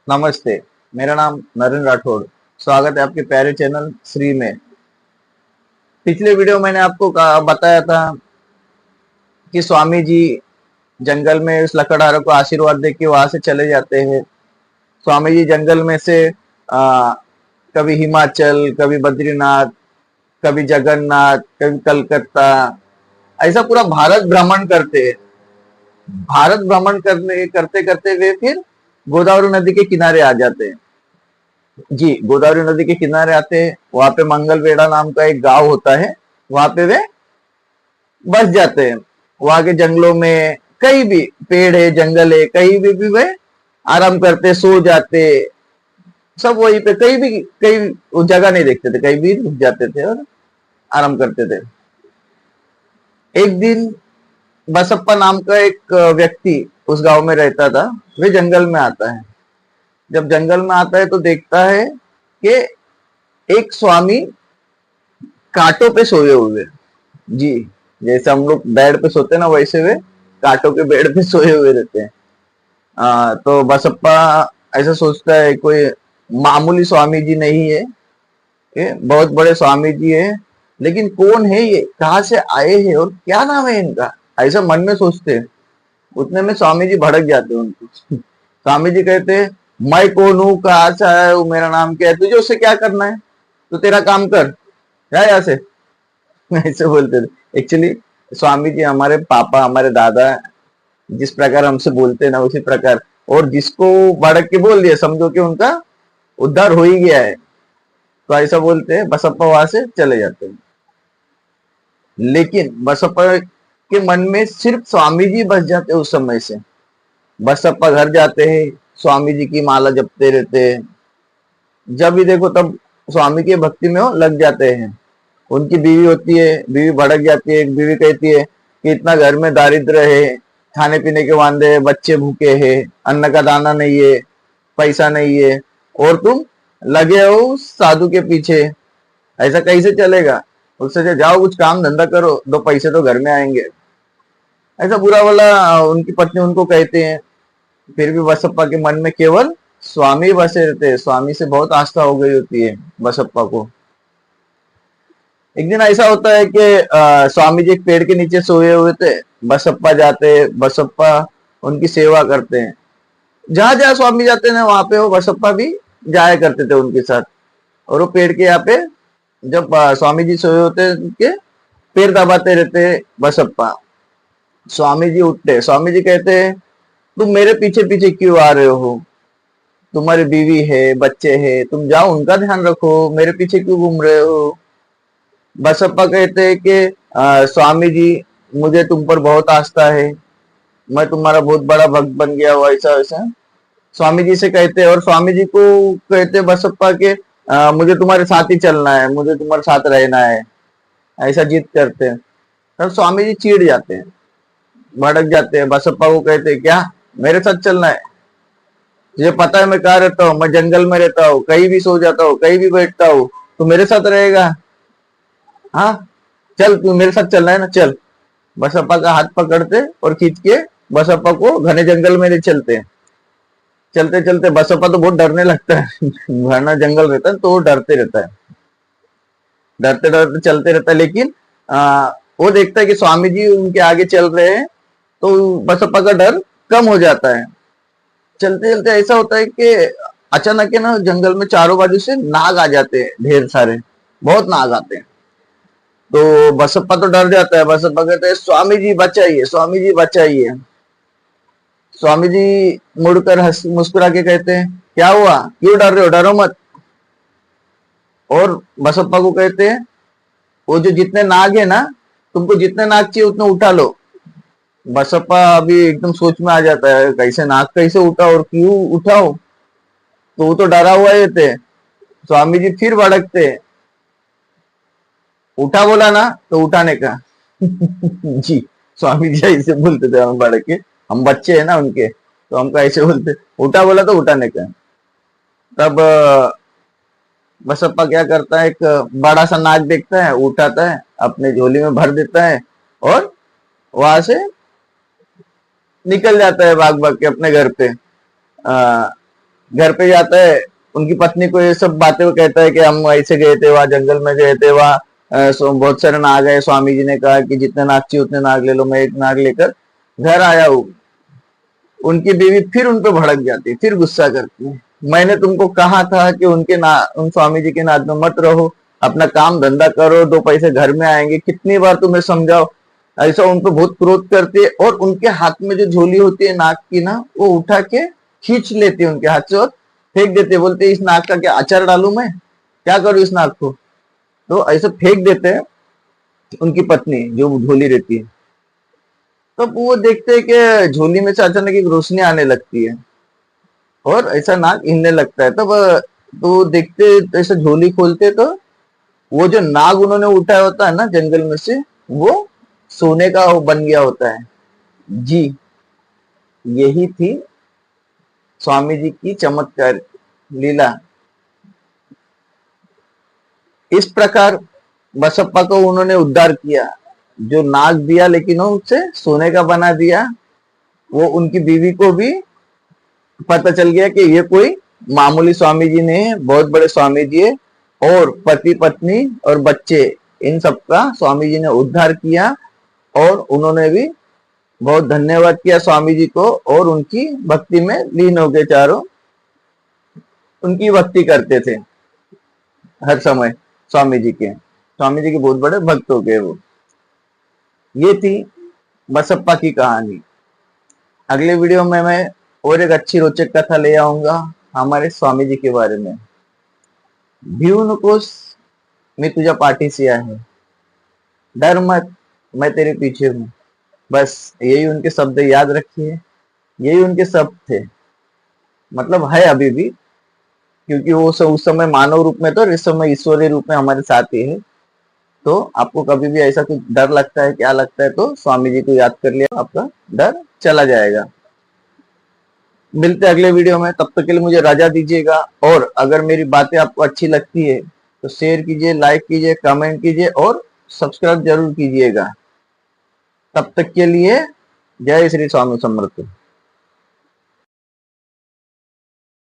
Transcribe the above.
नमस्ते। मेरा नाम नरेंद्र राठौड़। स्वागत है आपके प्यारे चैनल श्री में। पिछले वीडियो मैंने आपको बताया था कि स्वामी जी जंगल में उस लकड़हारे को आशीर्वाद दे के वहां से चले जाते हैं। स्वामी जी जंगल में से कभी हिमाचल, कभी बद्रीनाथ, कभी जगन्नाथ, कभी कलकत्ता, ऐसा पूरा भारत भ्रमण करते हैं। भारत भ्रमण करने करते करते वे फिर गोदावरी नदी के किनारे आ जाते हैं। जी, गोदावरी नदी के किनारे आते हैं। वहां पे मंगलवेढ़ा नाम का एक गांव होता है, वहां पे वे बस जाते हैं। वहां के जंगलों में कहीं भी पेड़ है, जंगल है, कहीं भी वे आराम करते, सो जाते, सब वहीं पे कहीं भी कहीं जगह नहीं देखते थे, कहीं भी रुक जाते थे और आराम करते थे। एक दिन बसप्पा नाम का एक व्यक्ति उस गांव में रहता था। वे जंगल में आता है। जब जंगल में आता है तो देखता है कि एक स्वामी कांटों पे सोए हुए। जी, जैसे हम लोग बेड पे सोते हैं ना, वैसे वे कांटों के बेड पे सोए हुए रहते हैं। तो बसप्पा ऐसा सोचता है कोई मामूली स्वामी जी नहीं है, ये बहुत बड़े स्वामी जी है। लेकिन कौन है ये, कहाँ से आए हैं और क्या नाम है इनका, ऐसा मन में सोचते हैं। उतने में स्वामी जी भड़क जाते हैं उनको। स्वामी जी कहते हैं, मैं कौन हूँ, कहाँ से आया हूँ, मेरा नाम क्या है, तुझे उससे क्या करना है, तो तेरा काम कर, जा यहाँ से। ऐसे बोलते थे। एक्चुअली स्वामी जी हमारे पापा, हमारे दादा जिस प्रकार हमसे बोलते हैं ना, उसी प्रकार। और जिसको भड़क के बोल दिया, समझो कि उनका उद्धार हो ही गया है। तो ऐसा बोलते हैं, बसप्पा वहां से चले जाते हैं। लेकिन बसप्पा के मन में सिर्फ स्वामी जी बस जाते उस समय से। बसप्पा घर जाते हैं, स्वामी जी की माला जपते रहते हैं। जब भी देखो तब स्वामी की भक्ति में वो लग जाते हैं। उनकी बीवी होती है, बीवी भड़क जाती है। एक बीवी कहती है कि इतना घर में दारिद्र है, खाने पीने के वांदे है, बच्चे भूखे हैं, अन्न का दाना नहीं है, पैसा नहीं है, और तुम लगे हो साधु के पीछे, ऐसा कैसे चलेगा। उससे जाओ कुछ काम धंधा करो, दो पैसे तो घर में आएंगे। ऐसा बुरा वाला उनकी पत्नी उनको कहते हैं। फिर भी बसप्पा के मन में केवल स्वामी बसे रहते हैं। स्वामी से बहुत आस्था हो गई होती है बसप्पा को। एक दिन ऐसा होता है कि स्वामी जी एक पेड़ के नीचे सोए हुए थे। बसप्पा जाते, बसप्पा उनकी सेवा करते हैं। जहां जहां स्वामी जाते हैं वहां पे वो बसप्पा भी जाया करते थे उनके साथ। और वो पेड़ के यहाँ पे जब स्वामी जी सोए होते हैं, उनके पैर दबाते रहते बसप्पा। स्वामी जी उठते, स्वामी जी कहते हैं, तुम मेरे पीछे पीछे क्यों आ रहे हो, तुम्हारी बीवी है, बच्चे हैं, तुम जाओ उनका ध्यान रखो, मेरे पीछे क्यों घूम रहे हो। बसप्पा कहते हैं कि स्वामी जी, मुझे तुम पर बहुत आस्था है, मैं तुम्हारा बहुत बड़ा भक्त बन गया हूँ, ऐसा वैसा स्वामी जी से कहते हैं। और स्वामी जी को कहते हैं बसप्पा के, मुझे तुम्हारे साथ ही चलना है, मुझे तुम्हारे साथ रहना है, ऐसा जिद करते हैं। तब स्वामी जी चिढ़ जाते हैं, भड़क जाते हैं। बसप्पा को कहते हैं, क्या मेरे साथ चलना है, तुझे पता है मैं कहाँ रहता हूँ, मैं जंगल में रहता हूँ, कहीं भी सो जाता हूँ, कहीं भी बैठता हूँ, तो मेरे साथ रहेगा। हाँ, चल तू मेरे साथ चलना है ना, चल। बसप्पा का हाथ पकड़ते और खींच के बसप्पा को घने जंगल में ले चलते हैं। चलते चलते बसप्पा तो बहुत डरने लगता है। घना जंगल रहता है तो वो डरते रहता है, डरते डरते चलते रहता है। लेकिन वो देखता है कि स्वामी जी उनके आगे चल रहे हैं, तो बसप्पा का डर कम हो जाता है। चलते चलते ऐसा होता है कि अचानक है ना, जंगल में चारों बाजू से नाग आ जाते हैं, ढेर सारे, बहुत नाग आते हैं। तो बसप्पा तो डर जाता है। बसप्पा कहते हैं, स्वामी जी बचाइए, स्वामी जी बचाइए। स्वामी जी मुड़कर हंस मुस्कुरा के कहते हैं, क्या हुआ, क्यों डर रहे हो, डरो मत। और बसप्पा को कहते हैं, वो जो जितने नाग है ना, तुमको जितने नाग चाहिए उतने उठा लो। बसप्पा अभी एकदम सोच में आ जाता है, कैसे नाग कैसे उठाओ और क्यों उठाओ। तो वो तो डरा हुआ ही थे। स्वामी जी फिर भड़कते, उठा बोला ना तो उठाने का। जी, स्वामी जी ऐसे बोलते थे हम भड़क के, हम बच्चे हैं ना उनके, तो हमको ऐसे बोलते, उठा बोला तो उठाने का। तब बसप्पा क्या करता है, एक बड़ा सा नाग देखता है, उठाता है, अपने झोली में भर देता है और वहां से निकल जाता है भाग भाग के अपने घर पे। घर पे जाता है, उनकी पत्नी को ये सब बातें वो कहता है कि हम ऐसे गए थे, वहां जंगल में गए थे, वहां बहुत सारे नाग आए, स्वामी जी ने कहा कि जितने नाग चाहिए उतने नाग ले लो, मैं एक नाग लेकर घर आया हूँ। उनकी बीवी फिर उन पर भड़क जाती है, फिर गुस्सा करती है, मैंने तुमको कहा था कि उन स्वामी जी के नाद में मत रहो, अपना काम धंधा करो, 2 पैसे घर में आएंगे, कितनी बार तुम्हें समझाओ। ऐसा उन पर बहुत क्रोध करती है, और उनके हाथ में जो झोली होती है नाग की ना, वो उठा के खींच लेती है उनके हाथ से और फेंक देते, बोलते इस नाग का क्या अचार डालू मैं, क्या करूं इस नाग को। तो ऐसे फेंक देते हैं उनकी पत्नी जो झोली रहती है। तब वो देखते हैं कि झोली में से अचानक एक रोशनी आने लगती है और ऐसा नाग हिलने लगता है। तब तो देखते, ऐसे झोली खोलते तो वो जो नाग उन्होंने उठाया होता है ना जंगल में से, वो सोने का वो बन गया होता है। जी, यही थी स्वामी जी की चमत्कार लीला। इस प्रकार बसप्पा को उन्होंने उद्धार किया, जो नाग दिया लेकिन वो उससे सोने का बना दिया। वो उनकी बीवी को भी पता चल गया कि ये कोई मामूली स्वामी जी नहीं है, बहुत बड़े स्वामी जी है, और पति पत्नी और बच्चे इन सबका स्वामी जी ने उद्धार किया। और उन्होंने भी बहुत धन्यवाद किया स्वामी जी को, और उनकी भक्ति में लीन हो गए, चारों उनकी भक्ति करते थे हर समय। स्वामी जी के बहुत बड़े भक्त हो गए वो। ये थी बसप्पा की कहानी। अगले वीडियो में मैं और एक अच्छी रोचक कथा ले आऊंगा हमारे स्वामी जी के बारे में। भिऊ नकोस, मैं तुझा पाठीशी आहे, डर मत, मैं तेरे पीछे हूँ। बस यही उनके शब्द याद रखिए, यही उनके शब्द थे। मतलब है अभी भी, क्योंकि वो उस समय मानव रूप में, तो इस समय ईश्वरीय रूप में हमारे साथ ही है। तो आपको कभी भी ऐसा कुछ डर लगता है, क्या लगता है, तो स्वामी जी को याद कर लिया, आपका डर चला जाएगा। मिलते हैं अगले वीडियो में, तब तक के लिए मुझे रजा दीजिएगा। और अगर मेरी बातें आपको अच्छी लगती है तो शेयर कीजिए, लाइक कीजिए, कमेंट कीजिए और सब्सक्राइब जरूर कीजिएगा। तब तक के लिए जय श्री स्वामी समर्थ।